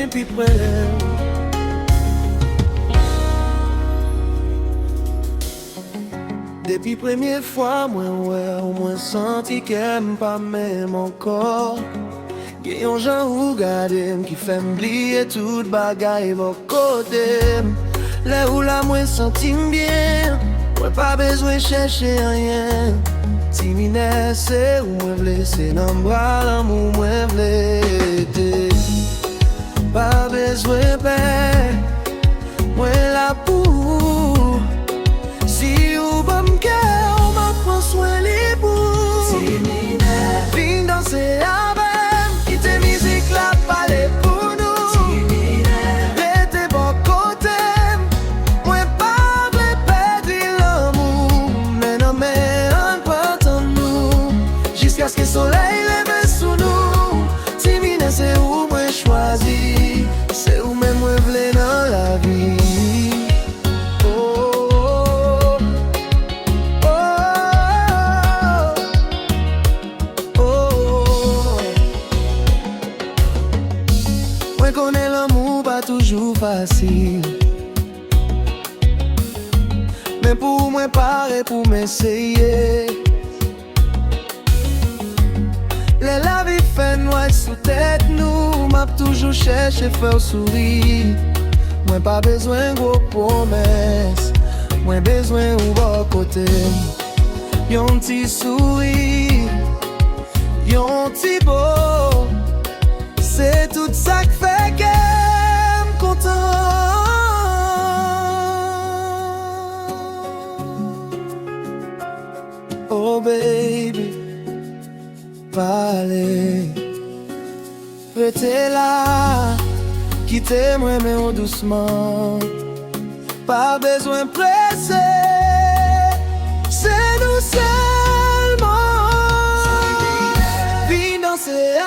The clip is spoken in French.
pi près. Depuis première fois, moi senti qu'elle pas même encore. Gayon jan ou gade qui fait m'blier tout bagay vos côté. Là où la moi senti bien, moi pas besoin chercher rien. Si mine c'est où moi vle, c'est dans bras l'amour moi vle. Pas besoin paix, moi la pour. Si ou bon cœur, on m'a prend soin les bouts. Si mine vin danser avec, quitte musique la palais pour nous. Si mine rete bon côté, moi pas vle perdre l'amour. Mais non mais on peut nous, jusqu'à ce que le soleil lève sous nous. Si mine c'est où moi choisi, c'est où même moi vle dans la vie. Connais l'amour pas toujours facile, mais pour moi pareil pour m'essayer. La vie fait noir sous tête nous, m'a toujours cherché faire sourire. Moi pas besoin gros promesses, moi besoin ou bon côté. Yon petit sourire, yon petit beau, c'est tout ça que fait qu'elle me content. Oh baby, parlez, restez là, quittez-moi mais doucement. Pas besoin presser, c'est nous seulement. Viens danser.